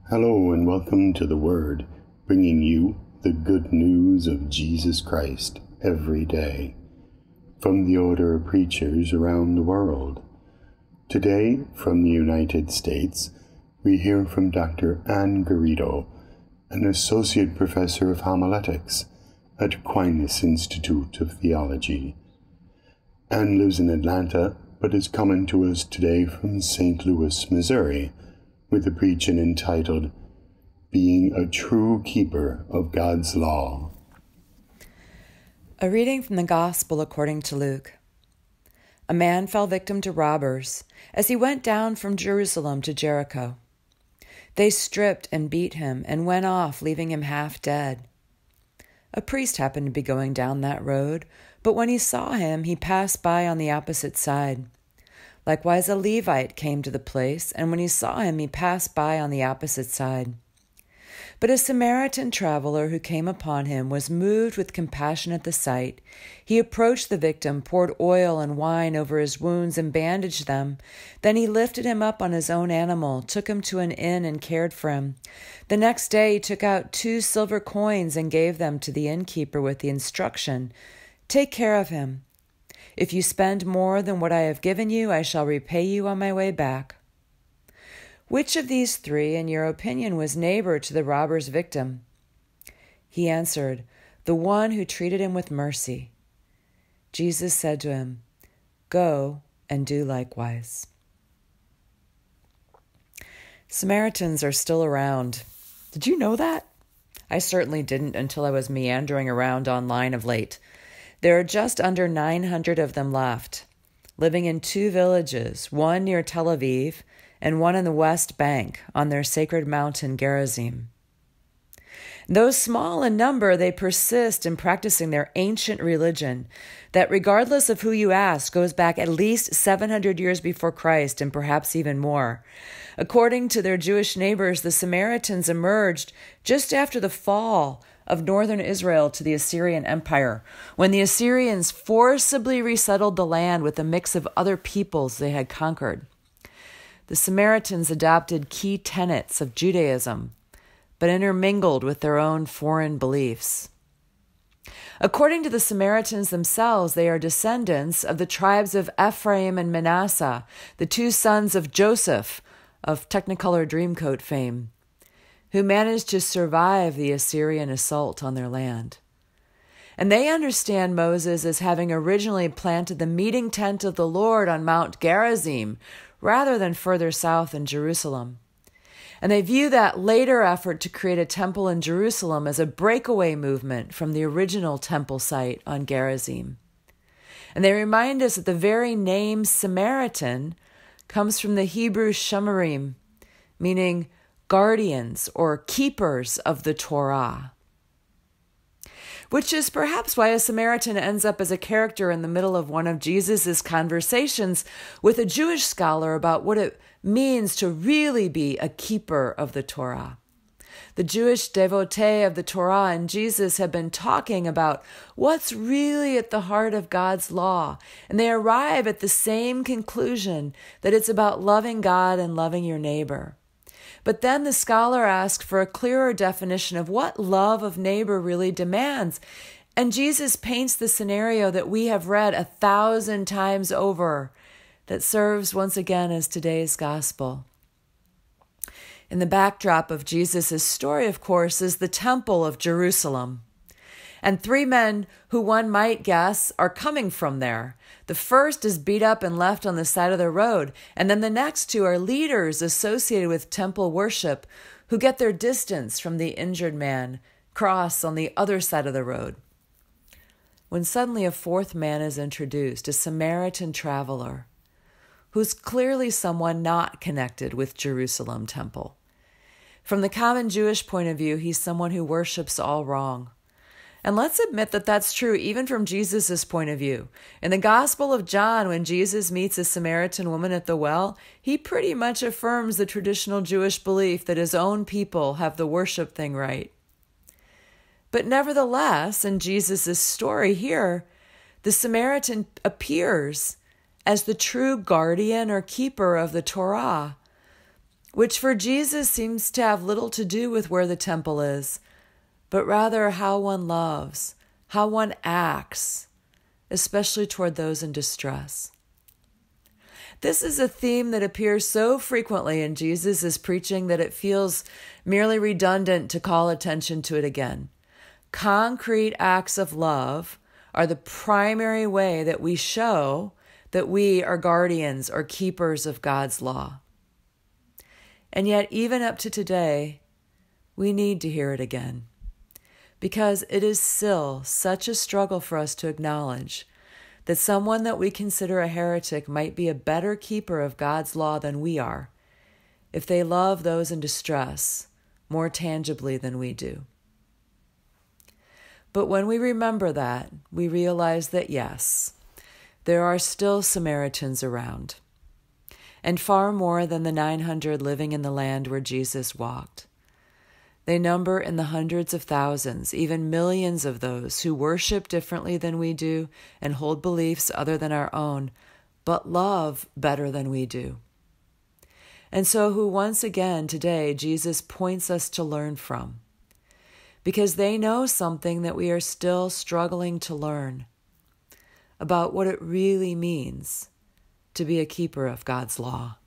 Hello and welcome to The Word, bringing you the good news of Jesus Christ every day from the order of preachers around the world. Today, from the United States, we hear from Dr. Anne Garrido, an associate professor of homiletics at Aquinas Institute of Theology. Anne lives in Atlanta, but is coming to us today from St. Louis, Missouri, with a preaching entitled, Being a True Keeper of God's Law. A reading from the Gospel according to Luke. A man fell victim to robbers as he went down from Jerusalem to Jericho. They stripped and beat him and went off, leaving him half dead. A priest happened to be going down that road, but when he saw him, he passed by on the opposite side. Likewise, a Levite came to the place, and when he saw him, he passed by on the opposite side. But a Samaritan traveler who came upon him was moved with compassion at the sight. He approached the victim, poured oil and wine over his wounds, and bandaged them. Then he lifted him up on his own animal, took him to an inn, and cared for him. The next day he took out 2 silver coins and gave them to the innkeeper with the instruction, "Take care of him. If you spend more than what I have given you, I shall repay you on my way back." Which of these 3, in your opinion, was neighbor to the robber's victim? He answered, "The one who treated him with mercy." Jesus said to him, "Go and do likewise." Samaritans are still around. Did you know that? I certainly didn't until I was meandering around online of late. There are just under 900 of them left, living in 2 villages, one near Tel Aviv and one in the West Bank on their sacred mountain Gerizim. Though small in number, they persist in practicing their ancient religion that, regardless of who you ask, goes back at least 700 years before Christ and perhaps even more. According to their Jewish neighbors, the Samaritans emerged just after the fall of northern Israel to the Assyrian Empire, when the Assyrians forcibly resettled the land with a mix of other peoples they had conquered. The Samaritans adopted key tenets of Judaism, but intermingled with their own foreign beliefs. According to the Samaritans themselves, they are descendants of the tribes of Ephraim and Manasseh, the 2 sons of Joseph, of Technicolor Dreamcoat fame, who managed to survive the Assyrian assault on their land. And they understand Moses as having originally planted the meeting tent of the Lord on Mount Gerizim, rather than further south in Jerusalem. And they view that later effort to create a temple in Jerusalem as a breakaway movement from the original temple site on Gerizim. And they remind us that the very name Samaritan comes from the Hebrew Shamarim, meaning guardians or keepers of the Torah, which is perhaps why a Samaritan ends up as a character in the middle of one of Jesus' conversations with a Jewish scholar about what it means to really be a keeper of the Torah. The Jewish devotee of the Torah and Jesus have been talking about what's really at the heart of God's law, and they arrive at the same conclusion that it's about loving God and loving your neighbor. But then the scholar asks for a clearer definition of what love of neighbor really demands. And Jesus paints the scenario that we have read 1,000 times over that serves once again as today's gospel. In the backdrop of Jesus' story, of course, is the Temple of Jerusalem. And 3 men who one might guess are coming from there. The first is beat up and left on the side of the road, and then the next 2 are leaders associated with temple worship who get their distance from the injured man, cross on the other side of the road. When suddenly a 4th man is introduced, a Samaritan traveler, who's clearly someone not connected with Jerusalem temple. From the common Jewish point of view, he's someone who worships all wrong. And let's admit that that's true even from Jesus' point of view. In the Gospel of John, when Jesus meets a Samaritan woman at the well, he pretty much affirms the traditional Jewish belief that his own people have the worship thing right. But nevertheless, in Jesus' story here, the Samaritan appears as the true guardian or keeper of the Torah, which for Jesus seems to have little to do with where the temple is, but rather how one loves, how one acts, especially toward those in distress. This is a theme that appears so frequently in Jesus' preaching that it feels merely redundant to call attention to it again. Concrete acts of love are the primary way that we show that we are guardians or keepers of God's law. And yet, even up to today, we need to hear it again, because it is still such a struggle for us to acknowledge that someone that we consider a heretic might be a better keeper of God's law than we are if they love those in distress more tangibly than we do. But when we remember that, we realize that yes, there are still Samaritans around, and far more than the 900 living in the land where Jesus walked. They number in the hundreds of thousands, even millions of those who worship differently than we do and hold beliefs other than our own, but love better than we do. And so who once again today Jesus points us to learn from, because they know something that we are still struggling to learn about what it really means to be a keeper of God's law.